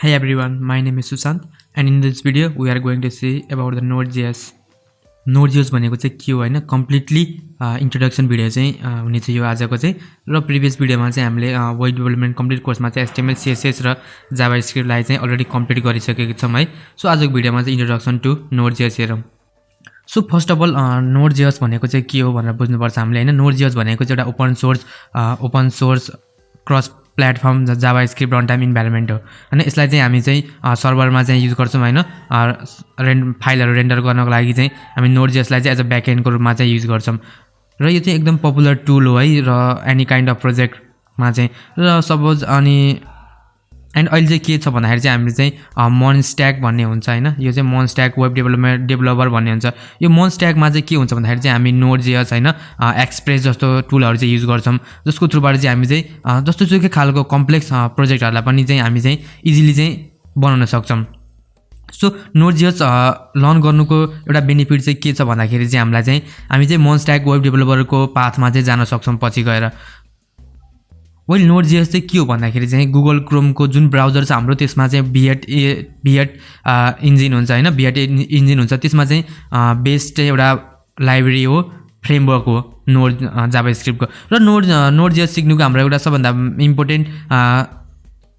Hi everyone, my name is Sushant and in this video we are going to see about the Node.js. Node.js भनेको चाहिँ के हो हैन completely introduction video चाहिँ हुने छ यो आजको चाहिँ र प्रिभियस भिडियोमा चाहिँ हामीले वेब डेभलपमेन्ट कम्प्लिट कोर्समा चाहिँ HTML CSS र JavaScript लाई चाहिँ अलरेडी कम्प्लिट गरिसकेका छौं है। सो आजको भिडियोमा चाहिँ इन्ट्रोडक्सन टु Node.js हेरौं। So first of all Node.js भनेको चाहिँ के हो भनेर बुझ्नुपर्छ हामीले हैन। Node.js भनेको चाहिँ एउटा open source cross platform JavaScript runtime environment हो हैन। यसलाई चाहिँ हामी चाहिँ सर्भरमा चाहिँ युज गर्छौं हैन। फाइलहरु रेन्डर गर्नको लागि चाहिँ हामी Node.js लाई चाहिँ एज अ ब्याकएन्ड को रूपमा चाहिँ युज गर्छौं र यो चाहिँ एकदम पपुलर टुल हो है र एनी काइन्ड अफ प्रोजेक्टमा चाहिँ र सपोज अनि एन्ड अहिले चाहिँ के छ भन्दाखेरि चाहिँ हामीले चाहिँ मोनस्ट्याक भन्ने हुन्छ हैन। यो चाहिँ मोनस्ट्याक वेब डेभलपर भन्ने हुन्छ। यो मोनस्ट्याकमा चाहिँ के हुन्छ भन्दाखेरि चाहिँ हामी Node.js हैन एक्सप्रेस जस्तो टुलहरु चाहिँ युज गर्छौं जसको थ्रुबाट चाहिँ हामी चाहिँ जस्तो सुकै खालको कम्प्लेक्स प्रोजेक्टहरुलाई पनि चाहिँ हामी चाहिँ इजिली चाहिँ बनाउन सक्छौं। सो Node.js लर्न गर्नुको एउटा बेनिफिट चाहिँ के छ भन्दाखेरि चाहिँ हामीलाई चाहिँ हामी चाहिँ मोनस्ट्याक वेब डेभलपरको पाथमा चाहिँ जान सक्छौं पछि गएर। वेल Node.js चाहिँ के हो भन्दाखेरि चाहिँ गुगल क्रोमको जुन ब्राउजर छ हाम्रो त्यसमा चाहिँ V8 इन्जिन हुन्छ हैन। V8 इन्जिन हुन्छ त्यसमा चाहिँ बेस्ड एउटा लाइब्रेरी हो फ्रेमवर्क हो जावास्क्रिप्टको र Node.js सिक्नुको हाम्रो एउटा सबभन्दा इम्पोर्टेन्ट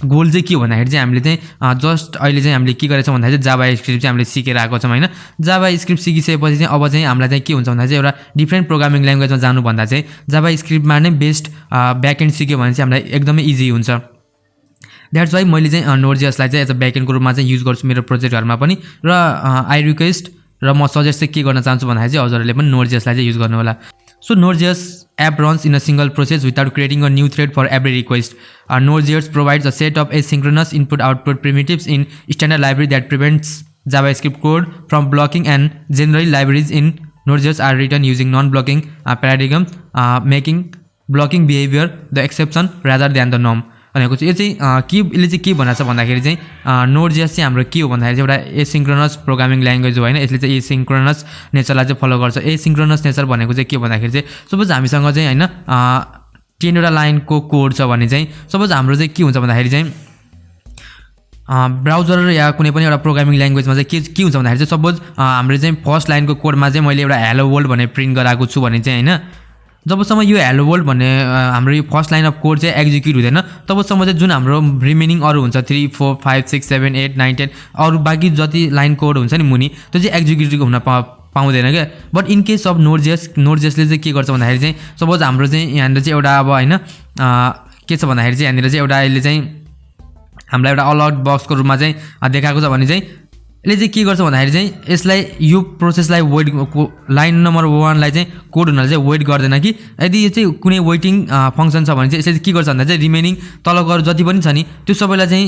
गोल चाहिँ के हो भन्दाखेरि चाहिँ हामीले चाहिँ जस्ट अहिले चाहिँ हामीले के गरेछौं भन्दाखेरि चाहिँ जावास्क्रिप्ट चाहिँ हामीले सिकेर आएको छौं हैन। जावास्क्रिप्ट सिकिसकेपछि चाहिँ अब चाहिँ हामीलाई चाहिँ के हुन्छ भन्दा चाहिँ एउटा डिफरेन्ट प्रोग्रामिङ ल्याङ्ग्वेजमा जानु भन्दा चाहिँ जावास्क्रिप्टमा नै बेस्ट ब्याकएन्ड सिक्यो भने चाहिँ हामीलाई एकदमै इजी हुन्छ। द्याट्स वाइ मैले चाहिँ Node.js लाई चाहिँ एज अ ब्याकएन्ड को रूपमा चाहिँ युज गर्छु मेरो प्रोजेक्टहरुमा पनि र आई रिक्वेस्ट र म सजेस्ट चाहिँ के गर्न चाहन्छु भन्दाखेरि चाहिँ हजुरहरुले पनि Node.js लाई चाहिँ युज गर्नु होला। So Node.js app runs in a single process without creating a new thread for every request. Node.js provides a set of asynchronous input-output primitives in standard library that prevents JavaScript code from blocking, and generally libraries in Node.js are written using non-blocking paradigm, making blocking behavior the exception rather than the norm. भनेको चाहिँ यो चाहिँ के भन्छ भन्दाखेरि चाहिँ Node.js चाहिँ हाम्रो के हो भन्दाखेरि चाहिँ एउटा एसिन्क्रोनस प्रोग्रामिङ ल्याङ्ग्वेज हो हैन। यसले चाहिँ एसिन्क्रोनस नेचरलाई चाहिँ फलो गर्छ। एसिन्क्रोनस नेचर भनेको चाहिँ के भन्दाखेरि चाहिँ सपोज हामीसँग चाहिँ हैन 10 वटा लाइनको कोड छ भने चाहिँ सपोज हाम्रो चाहिँ के हुन्छ भन्दाखेरि चाहिँ ब्राउजर या कुनै पनि एउटा प्रोग्रामिङ ल्याङ्ग्वेजमा चाहिँ के हुन्छ भन्दाखेरि चाहिँ सपोज हाम्रो चाहिँ फर्स्ट लाइनको कोडमा चाहिँ मैले एउटा हेलो वर्ल्ड भनेर प्रिन्ट गराएको छु भने चाहिँ हैन जबसम्म यो हेलो वर्ल्ड भन्ने हाम्रो यो फर्स्ट लाइन अफ कोड चाहिँ एक्जिक्युट हुँदैन तबसम्म चाहिँ जुन हाम्रो रिमेनिङ अरु हुन्छ 3 4 5 6 7 8 9 10 अरु बाकी जति लाइन कोड हुन्छ नि मुनि त्यो चाहिँ एक्जिक्युट हुन पाउँदैन के। But in case of Node.js ले चाहिँ के गर्छ भन्दाखेरि चाहिँ सपोज हाम्रो चाहिँ यहाँनिर चाहिँ एउटा अब हैन के छ भन्दाखेरि चाहिँ यहाँनिर चाहिँ एउटा अहिले चाहिँ हामीलाई एउटा अलर्ट बक्सको रूपमा चाहिँ देखाएको छ भने चाहिँ यसले चाहिँ के गर्छ भन्दाखेरि चाहिँ यसलाई यो प्रोसेसलाई वेट लाइन नम्बर 1 लाई चाहिँ कोड हुनले चाहिँ वेट गर्दैन कि यदि यो चाहिँ कुनै वेटिङ फंक्सन छ भने चाहिँ यसले के गर्छ भन्दा चाहिँ रिमेनिङ तलको जति पनि छ नि त्यो सबैलाई चाहिँ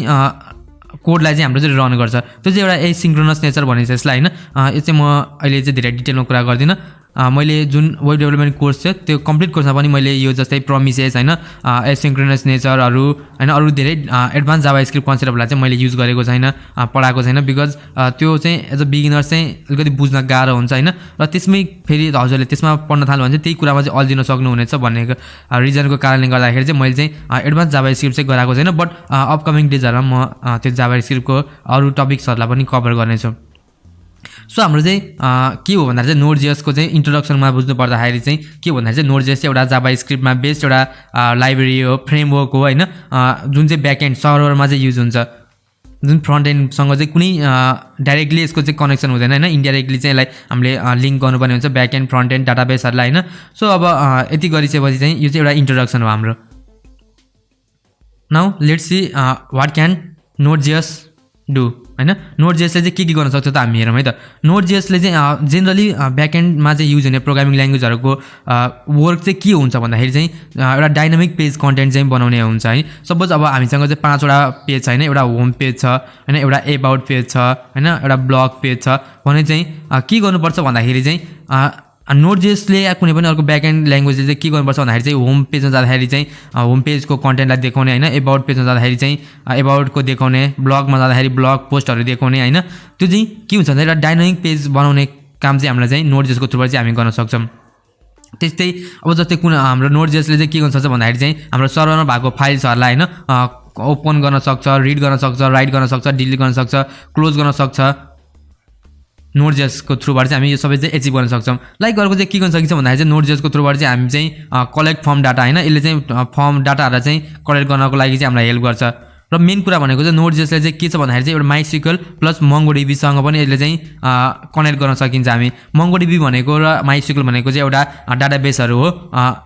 कोडलाई चाहिँ हाम्रो चाहिँ रन गर्छ। त्यो चाहिँ एउटा एसिन्क्रोनस नेचर भनिन्छ यसलाई हैन। यो चाहिँ म अहिले चाहिँ धेरै डिटेलमा कुरा गर्दिन। मैले जुन वेब डेभलपमेन्ट कोर्स छ त्यो कम्प्लिट कोर्समा पनि मैले यो जस्तै प्रोमिसेस हैन एसिन्क्रोनस नेचरहरु हैन अरु धेरै एडभान्स जावास्क्रिप्ट कन्सेप्टहरुलाई चाहिँ मैले युज गरेको छैन पढाएको छैन बिकज त्यो चाहिँ एज अ बिगिनर चाहिँ अलिकति बुझ्न गाह्रो हुन्छ हैन र त्यसमै फेरि हजुरले त्यसमा पढ्न थाल्नु भने चाहिँ त्यही कुरामा चाहिँ अल्झिन सक्नुहुनेछ भन्ने रिजनको कारणले गर्दाखेरि चाहिँ मैले चाहिँ एडभान्स जावास्क्रिप्ट चाहिँ गराएको छैन। बट अपकमिङ डेजहरुमा म त्यो जावास्क्रिप्टको अरु टपिक्सहरुलाई पनि कभर गर्नेछु। सो हाम्रो चाहिँ के हो भन्दा चाहिँ Node.js को चाहिँ इन्ट्रोडक्सनमा बुझ्नु पर्दाखेरि चाहिँ के भन्दा चाहिँ Node.js चाहिँ एउटा जावास्क्रिप्टमा बेस्ड एउटा लाइब्रेरी हो फ्रेमवर्क हो हैन जुन चाहिँ ब्याकएन्ड सर्भरमा चाहिँ युज हुन्छ। जुन फ्रन्ट एन्ड सँग चाहिँ कुनै डाइरेक्टली यसको चाहिँ कनेक्सन हुँदैन हैन इन्डाइरेक्टली चाहिँ यसलाई हामीले लिंक गर्नुपर्ने हुन्छ ब्याकएन्ड फ्रन्ट एन्ड डाटाबेसहरुलाई हैन। सो अब यति गरिसकेपछि चाहिँ यो चाहिँ एउटा इन्ट्रोडक्सन हो हाम्रो। Now let's see what can Node.js do हैन। Node.js ले चाहिँ के गर्न सक्छ त हामी हेरौँ है त। Node.js ले चाहिँ जेनरली ब्याकएन्डमा चाहिँ युज हुने प्रोग्रामिङ ल्याङ्ग्वेजहरुको वर्क चाहिँ के हुन्छ भन्दाखेरि चाहिँ एउटा डाइनामिक पेज कन्टेन्ट चाहिँ बनाउने हुन्छ है। सपोज अब हामीसँग चाहिँ 5 वटा पेज छ हैन एउटा होम पेज छ हैन एउटा अबाउट पेज छ हैन एउटा ब्लग पेज छ भने चाहिँ के गर्नुपर्छ भन्दाखेरि चाहिँ Node.js ले या कुनै पनि अर्को ब्याकएन्ड ल्याङ्ग्वेजले चाहिँ के गर्नुपर्छ भन्दाखेरि चाहिँ होम पेजमा जाँदाखेरि चाहिँ होम पेजको कन्टेन्टलाई देखाउने हैन अबाउट पेजमा जाँदाखेरि चाहिँ अबाउटको देखाउने ब्लगमा जाँदाखेरि ब्लग पोस्टहरु देखाउने हैन त्यो चाहिँ के हुन्छ भन्दा एउटा डाइनामिक पेज बनाउने काम चाहिँ हामीलाई चाहिँ Node.js को थ्रुबाट चाहिँ हामी गर्न सक्छौं। त्यस्तै अब जस्तै कुन हाम्रो Node.js ले चाहिँ के गर्न सक्छ भन्दाखेरि चाहिँ हाम्रो सर्भरमा भएको फाइल्सहरुलाई हैन ओपन गर्न सक्छ, रिड गर्न सक्छ, राइट गर्न सक्छ, डिलिट गर्न सक्छ, क्लोज गर्न सक्छ। Node.js को थ्रुबाट चाहिँ हामी यो सबै चाहिँ एचिभ गर्न सक्छौँ। लाइक अर्को चाहिँ के गर्न सकिन्छ भन्दाखेरि चाहिँ Node.js को थ्रुबाट चाहिँ हामी चाहिँ कलेक्ट फर्म डाटा हैन, यसले चाहिँ फर्म डाटाहरु चाहिँ कलेक्ट गर्नको लागि चाहिँ हामीलाई हेल्प गर्छ। र मेन कुरा भनेको चाहिँ Node.js ले चाहिँ के छ भन्दाखेरि चाहिँ एउटा MySQL प्लस MongoDB सँग पनि यसले चाहिँ कनेक्ट गर्न सकिन्छ हामी। MongoDB भनेको र MySQL भनेको चाहिँ एउटा डाटाबेसहरु हो।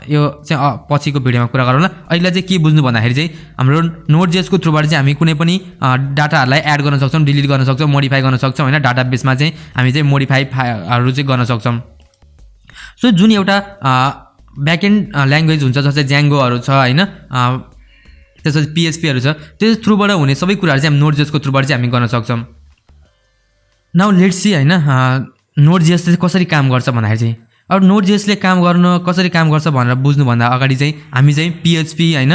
यो चाहिँ पछिको भिडियोमा कुरा गरौँला। अहिले चाहिँ के बुझ्नु भन्दाखेरि चाहिँ हाम्रो Node.js को थ्रुबाट चाहिँ हामी कुनै पनि डाटाहरुलाई एड गर्न सक्छौं, डिलिट गर्न सक्छौं, मोडिफाई गर्न सक्छौं हैन। डाटाबेसमा चाहिँ हामी चाहिँ मोडिफाई हरु चाहिँ गर्न सक्छौं। सो जुन एउटा ब्याकएन्ड ल्याङ्ग्वेज हुन्छ जस्तै Djangoहरु छ हैन, त्यसपछि PHPहरु छ, त्यस थ्रुबाट हुने सबै कुराहरु चाहिँ हामी Node.js को थ्रुबाट चाहिँ हामी गर्न सक्छौं। नाउ लेट्स सी हैन Node.js चाहिँ कसरी काम गर्छ भन्दाखेरि चाहिँ अब Node.js ले काम गर्न कसरी काम गर्छ भनेर बुझ्नु भन्दा अगाडि चाहिँ हामी चाहिँ PHP हैन,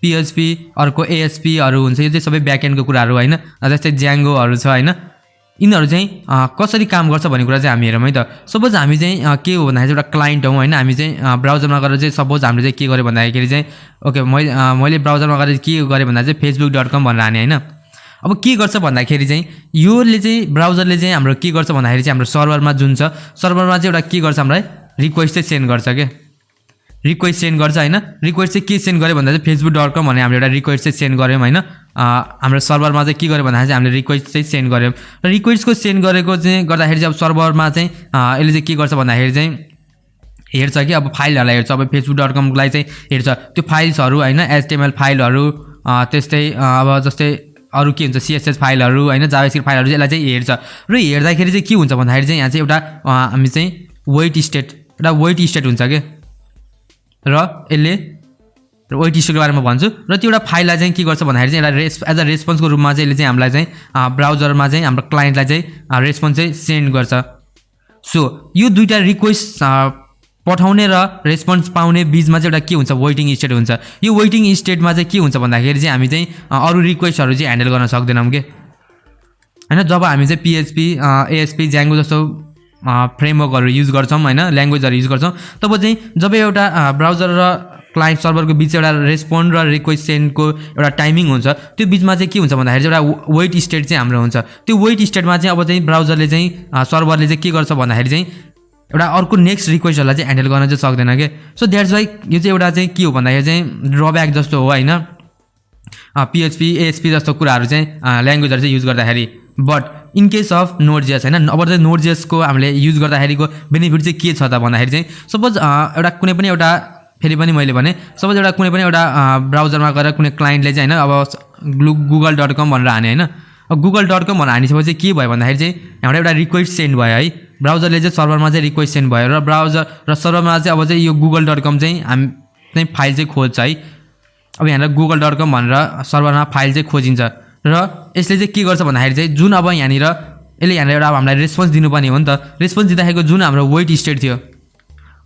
PHP अर्को ASP हरु हुन्छ, यो चाहिँ सबै ब्याकएन्डको कुराहरु हैन। जस्तै Djangoहरु छ हैन, यिनीहरु चाहिँ कसरी काम गर्छ भन्ने कुरा चाहिँ हामी हेरौँ है त। सपोज हामी चाहिँ के हो भन्दाखेरि एउटा क्लाइन्ट हौ हैन, हामी चाहिँ ब्राउजरमा गएर चाहिँ सपोज हामीले चाहिँ के गरे भन्दाखेरि चाहिँ ओके मैले ब्राउजरमा गएर के गरे भन्दा चाहिँ facebook.com भनेर हाने हैन। अब के गर्छ भन्दाखेरि चाहिँ योले चाहिँ ब्राउजरले चाहिँ हाम्रो के गर्छ भन्दाखेरि चाहिँ हाम्रो सर्भरमा जुन छ, सर्भरमा चाहिँ एउटा के गर्छ हामीलाई रिक्वेस्ट चाहिँ सेन्ड गर्छ के, रिक्वेस्ट सेन्ड गर्छ हैन। रिक्वेस्ट चाहिँ के सेन्ड गर्यो भन्दा चाहिँ facebook.com भने हामीले एउटा रिक्वेस्ट चाहिँ सेन्ड गर्यौं हैन। हाम्रो सर्भरमा चाहिँ के गर्यो भन्दाखेरि चाहिँ हामीले रिक्वेस्ट चाहिँ सेन्ड गर्यौं र रिक्वेस्टको सेन्ड गरेको चाहिँ गर्दाखेरि चाहिँ अब सर्भरमा चाहिँ यसले चाहिँ के गर्छ भन्दाखेरि चाहिँ हेर्छ कि अब फाइलहरुलाई हेर्छ। अब facebook.com लाई चाहिँ हेर्छ त्यो फाइल्सहरु हैन, HTML फाइलहरु, त्यस्तै अब जस्तै अरु के हुन्छ CSS फाइलहरु हैन, JavaScript फाइलहरु यसलाई चाहिँ हेर्छ। र हेर्दाखेरि चाहिँ के हुन्छ भन्दाखेरि चाहिँ यहाँ चाहिँ एउटा हामी चाहिँ वेट स्टेट हुन्छ के, र यसले वेट स्टेटको बारेमा भन्छु। र त्यो एउटा फाइललाई चाहिँ के गर्छ भन्दाखेरि चाहिँ एउटा एज अ रेस्पोन्सको रूपमा चाहिँ यसले चाहिँ हामीलाई चाहिँ ब्राउजरमा चाहिँ हाम्रो क्लाइन्टलाई चाहिँ रेस्पोन्स चाहिँ सेन्ड गर्छ। सो यो दुईटा रिक्वेस्ट पठाउने र रेस्पोन्स पाउने बीचमा चाहिँ एउटा के हुन्छ वेटिङ स्टेट हुन्छ। यो वेटिङ स्टेटमा चाहिँ के हुन्छ भन्दाखेरि चाहिँ हामी चाहिँ अरु रिक्वेस्टहरु चाहिँ ह्यान्डल गर्न सक्दैनौं के हैन। जब हामी चाहिँ PHP ASP Django जस्तो फ्रेमवर्कहरु युज गर्छौं हैन, ल्याङ्ग्वेजहरु युज गर्छौं, तब चाहिँ जब एउटा ब्राउजर र क्लाइन्ट सर्भरको बीच एउटा रेस्पोन्ड र रिक्वेस्ट सेन्डको एउटा टाइमिङ हुन्छ, त्यो बीचमा चाहिँ के हुन्छ भन्दाखेरि चाहिँ एउटा वेट स्टेट चाहिँ हाम्रो हुन्छ। त्यो वेट स्टेटमा चाहिँ अब चाहिँ ब्राउजरले चाहिँ सर्भरले चाहिँ के गर्छ भन्दाखेरि चाहिँ एउटा अर्को नेक्स्ट रिक्वेस्टहरुलाई चाहिँ ह्यान्डल गर्न चाहिँ सक्दैन के। सो दैट्स व्हाई यो चाहिँ एउटा चाहिँ के हो भन्दाखेरि चाहिँ ड्रब्याक जस्तो हो हैन, PHP ASP जस्तो कुराहरु चाहिँ ल्याङ्ग्वेजहरु चाहिँ युज गर्दाखेरि। But in case of Node.js हैन, अब चाहिँ Node.js को हामीले युज गर्दाखेरिको बेनिफिट चाहिँ के छ त भन्दाखेरि चाहिँ सपोज एउटा कुनै पनि एउटा फेरि पनि मैले भने सपोज एउटा कुनै पनि एउटा ब्राउजरमा गएर कुनै क्लाइन्टले चाहिँ हैन अब google.com भनेर हाने हैन। अब google.com भनेर हानिसपछि चाहिँ के भयो भन्दाखेरि चाहिँ हाम्रो एउटा रिक्वेस्ट सेन्ड भयो है, ब्राउजरले चाहिँ सर्भरमा चाहिँ रिक्वेस्ट सेन्ड भयो र ब्राउजर र सर्भरमा चाहिँ अब चाहिँ यो google.com चाहिँ हामी चाहिँ फाइल चाहिँ खोज्छ है। अब यहाँ google.com भनेर सर्भरमा फाइल चाहिँ खोजिन्छ र यसले चाहिँ के गर्छ भन्दाखेरि चाहिँ जुन अब यहाँनिर यसले यहाँनिर एउटा हामीलाई रेस्पोन्स दिनुपर्ने हो नि त, रेस्पोन्स दिँदाखेरिको जुन हाम्रो वेट स्टेट थियो,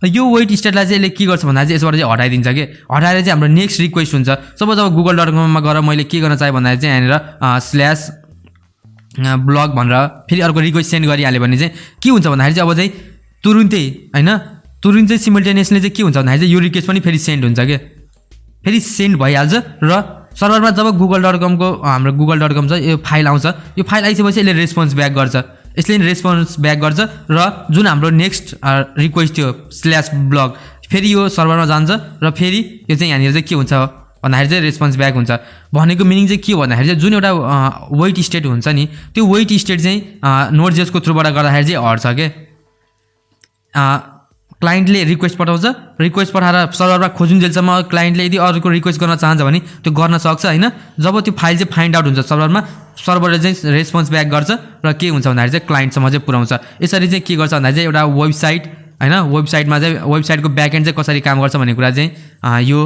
यो वेट स्टेटलाई चाहिँ यसले के गर्छ भन्दाखेरि चाहिँ यसबाट चाहिँ हटाइदिन्छ के। हटाएर चाहिँ हाम्रो नेक्स्ट रिक्वेस्ट हुन्छ। सपोज अब google.com मा गएर मैले के गर्न चाहे भन्दाखेरि चाहिँ यहाँनिर /blog भनेर फेरि अर्को रिक्वेस्ट सेन्ड गरिहाल्यो भने चाहिँ के हुन्छ भन्दाखेरि चाहिँ अब चाहिँ तुरुन्तै हैन, तुरुन्तै सिमल्टेनियसली चाहिँ के हुन्छ भन्दाखेरि चाहिँ यो रिक्वेस्ट पनि फेरि सेन्ड हुन्छ के, फेरि सेन्ड भइहाल्छ। र सर्भरमा जब google.com को हाम्रो google.com छ यो फाइल आउँछ, यो फाइल आइसकेपछि यसले रेस्पोन्स ब्याक गर्छ, यसले रेस्पोन्स ब्याक गर्छ र जुन हाम्रो नेक्स्ट रिक्वेस्ट थियो /blog फेरि यो सर्भरमा जान्छ र फेरि यो चाहिँ यहाँनिर चाहिँ के हुन्छ भन्दाखेरि चाहिँ रेस्पोन्स ब्याक हुन्छ। भनेको मिनिङ चाहिँ के हो भन्दाखेरि चाहिँ जुन एउटा वेट स्टेट हुन्छ नि, त्यो वेट स्टेट चाहिँ Node.js को थ्रुबाट गर्दाखेरि चाहिँ हट्छ के। क्लाइन्टले रिक्वेस्ट पठाउँछ, रिक्वेस्ट पठाएर सर्भरमा खोजुन्जेलसम्म क्लाइन्टले यदि अरूको रिक्वेस्ट गर्न चाहन्छ भने त्यो गर्न सक्छ हैन। जब त्यो फाइल चाहिँ फाइन्ड आउट हुन्छ सर्भरमा, सर्भरले चाहिँ रेस्पोन्स ब्याक गर्छ र के हुन्छ भन्दाखेरि चाहिँ क्लाइन्टसम्म चाहिँ पुर्याउँछ। यसरी चाहिँ के गर्छ भन्दाखेरि चाहिँ एउटा वेबसाइट हैन, वेबसाइटमा चाहिँ वेबसाइटको ब्याकएन्ड चाहिँ कसरी काम गर्छ भन्ने कुरा चाहिँ यो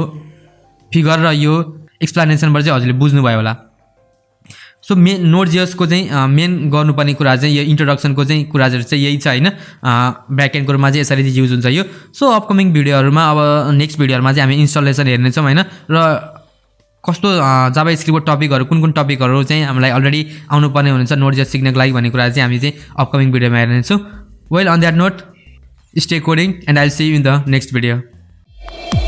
फिगर र यो एक्सप्लेनेसनबाट चाहिँ हजुरले बुझ्नुभयो होला। सो Node.js को चाहिँ मेन गर्नुपर्ने कुरा चाहिँ यो इन्ट्रोडक्सनको चाहिँ कुराहरु चाहिँ यही छ हैन। ब्याकएन्डको रूपमा चाहिँ यसरी चाहिँ युज हुन्छ यो। सो अपकमिङ भिडियोहरुमा अब नेक्स्ट भिडियोहरुमा चाहिँ हामी इन्स्टलेसन हेर्नेछौँ हैन, र कस्तो जावास्क्रिप्टको टपिकहरु कुन टपिकहरु चाहिँ हामीलाई अलरेडी आउनुपर्ने हुन्छ Node.js सिक्नको लागि भन्ने कुरा चाहिँ हामी चाहिँ अपकमिङ भिडियोमा हेर्नेछौँ। Well on that note, stay coding and I will see you in the next video.